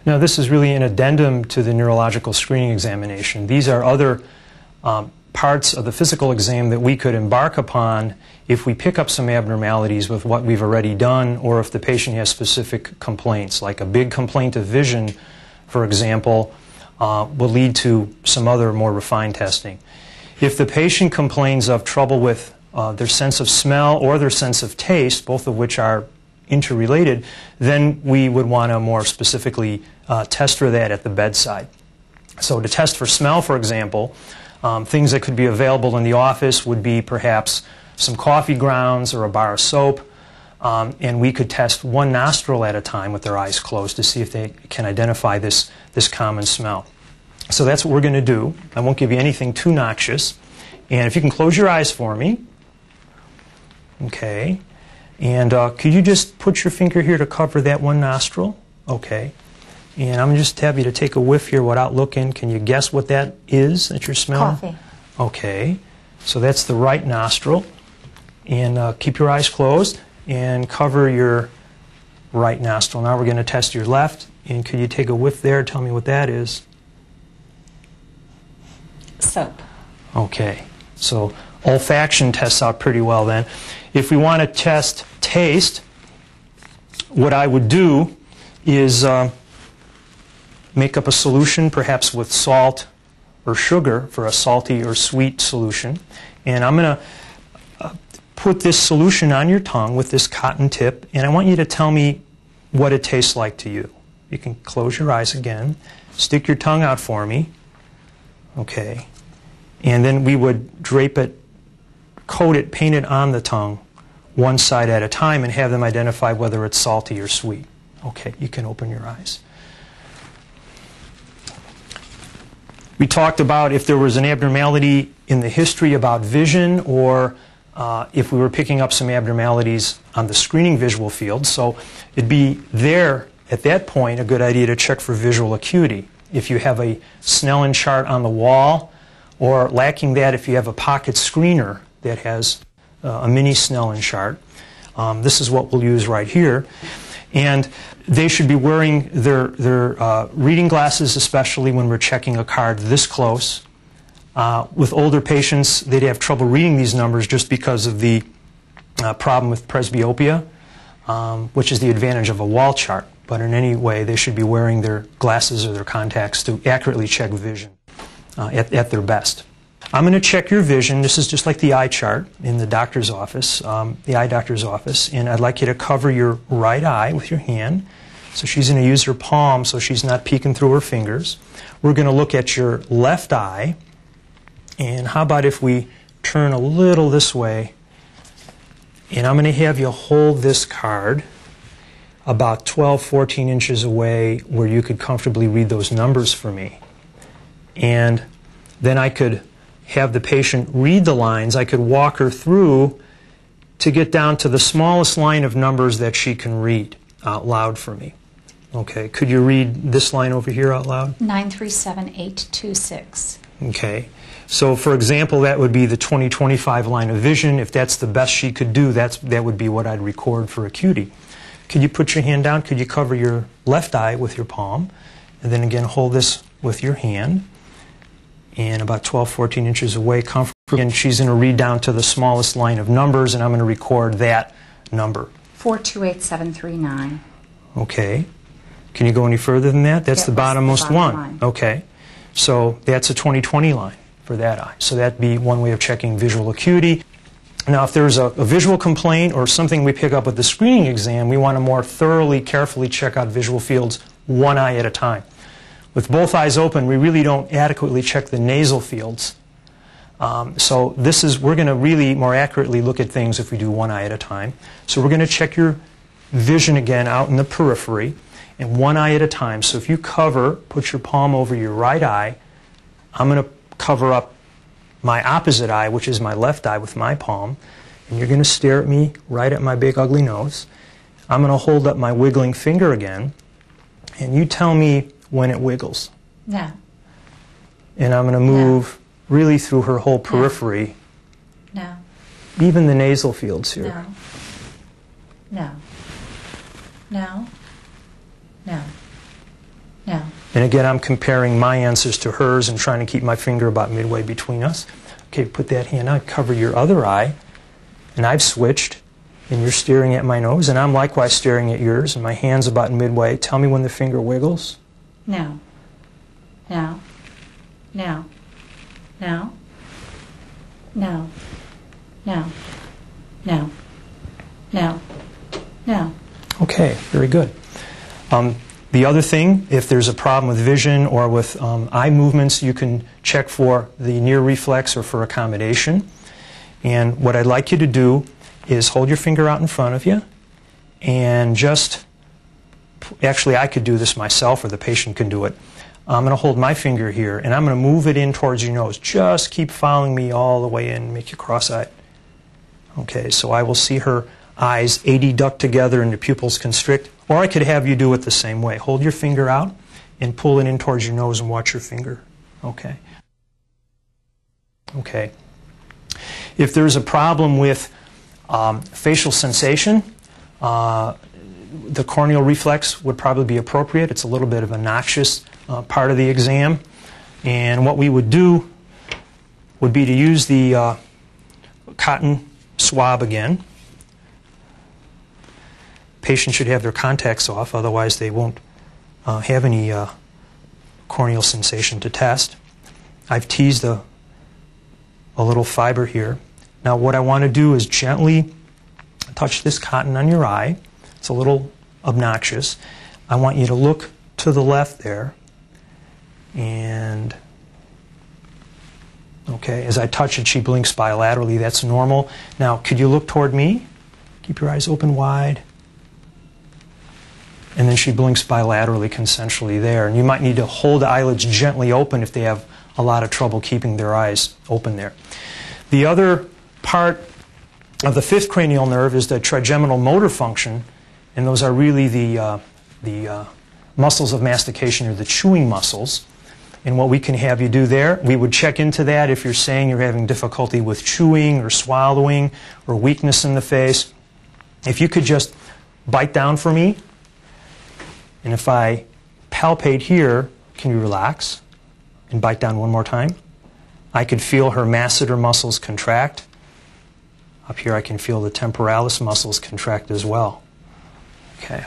Now, this is really an addendum to the neurological screening examination. These are other parts of the physical exam that we could embark upon if we pick up some abnormalities with what we've already done, or if the patient has specific complaints, like a big complaint of vision, for example, will lead to some other more refined testing. If the patient complains of trouble with their sense of smell or their sense of taste, both of which are interrelated, then we would want to more specifically test for that at the bedside. So to test for smell, for example, things that could be available in the office would be perhaps some coffee grounds or a bar of soap, and we could test one nostril at a time with their eyes closed to see if they can identify this common smell. So that's what we're going to do. I won't give you anything too noxious. And if you can close your eyes for me. Okay. And could you just put your finger here to cover that one nostril? Okay. And I'm just have you to take a whiff here without looking. Can you guess what that is that you're smelling? Coffee. Okay. So that's the right nostril. And keep your eyes closed and cover your right nostril. Now we're going to test your left. And could you take a whiff there? Tell me what that is. Soap. Okay. So olfaction tests out pretty well then. If we want to test taste, what I would do is make up a solution, perhaps with salt or sugar for a salty or sweet solution. And I'm going to put this solution on your tongue with this cotton tip, and I want you to tell me what it tastes like to you. You can close your eyes again. Stick your tongue out for me. Okay. And then we would drape it, coat it, paint it on the tongue, one side at a time, and have them identify whether it's salty or sweet. Okay, you can open your eyes. We talked about if there was an abnormality in the history about vision, or if we were picking up some abnormalities on the screening visual field. So it'd be there, at that point, a good idea to check for visual acuity. If you have a Snellen chart on the wall, or lacking that, if you have a pocket screener that has a mini Snellen chart, this is what we'll use right here. And they should be wearing their reading glasses, especially when we're checking a card this close. With older patients, they'd have trouble reading these numbers just because of the problem with presbyopia, which is the advantage of a wall chart. But in any way, they should be wearing their glasses or their contacts to accurately check vision at their best. I'm going to check your vision. This is just like the eye chart in the doctor's office, the eye doctor's office. And I'd like you to cover your right eye with your hand. So she's going to use her palm so she's not peeking through her fingers. We're going to look at your left eye. And how about if we turn a little this way? And I'm going to have you hold this card about 12, 14 inches away where you could comfortably read those numbers for me. And then I could have the patient read the lines. I could walk her through to get down to the smallest line of numbers that she can read out loud for me. Okay, could you read this line over here out loud? 937826. Okay, so for example, that would be the 20/25 line of vision. If that's the best she could do, that would be what I'd record for acuity. Could you put your hand down? Could you cover your left eye with your palm? And then again, hold this with your hand. And about 12, 14 inches away, comfortably. And she's going to read down to the smallest line of numbers, and I'm going to record that number. 428739. Okay. Can you go any further than that? That's the bottommost one. Line. Okay. So that's a 20/20 line for that eye. So that'd be one way of checking visual acuity. Now, if there's a visual complaint or something we pick up with the screening exam, we want to more thoroughly, carefully check out visual fields one eye at a time. With both eyes open, we really don't adequately check the nasal fields. So we're going to really more accurately look at things if we do one eye at a time. So we're going to check your vision again out in the periphery, and one eye at a time. So if you put your palm over your right eye, I'm going to cover up my opposite eye, which is my left eye, with my palm, and you're going to stare at me right at my big ugly nose. I'm going to hold up my wiggling finger again, and you tell me when it wiggles. No. And I'm going to move really through her whole periphery. No. Even the nasal fields here. No. No. No. No. And again, I'm comparing my answers to hers and trying to keep my finger about midway between us. Okay, put that hand out, cover your other eye, and I've switched, and you're staring at my nose, and I'm likewise staring at yours, and my hand's about midway. Tell me when the finger wiggles. Now. Now. Now. Now. Now. Now. Now. Now. Now. Okay, very good. The other thing, if there's a problem with vision or with eye movements, you can check for the near reflex or for accommodation. And what I'd like you to do is hold your finger out in front of you and just, actually I could do this myself or the patient can do it. I'm going to hold my finger here and I'm going to move it in towards your nose. Just keep following me all the way in, make you cross-eyed. Okay, so I will see her eyes 80 duct together and the pupils constrict. Or I could have you do it the same way. Hold your finger out and pull it in towards your nose and watch your finger. Okay. Okay. If there's a problem with facial sensation, the corneal reflex would probably be appropriate. It's a little bit of a noxious part of the exam. And what we would do would be to use the cotton swab again. Patients should have their contacts off, otherwise they won't have any corneal sensation to test. I've teased a little fiber here. Now what I want to do is gently touch this cotton on your eye. It's a little obnoxious. I want you to look to the left there. And, okay, as I touch it, she blinks bilaterally. That's normal. Now, could you look toward me? Keep your eyes open wide. And then she blinks bilaterally, consensually there. And you might need to hold the eyelids gently open if they have a lot of trouble keeping their eyes open there. The other part of the fifth cranial nerve is the trigeminal motor function, and those are really the muscles of mastication or the chewing muscles. And what we can have you do there, we would check into that if you're saying you're having difficulty with chewing or swallowing or weakness in the face. If you could just bite down for me. And if I palpate here, can you relax and bite down one more time? I could feel her masseter muscles contract. Up here I can feel the temporalis muscles contract as well. Okay.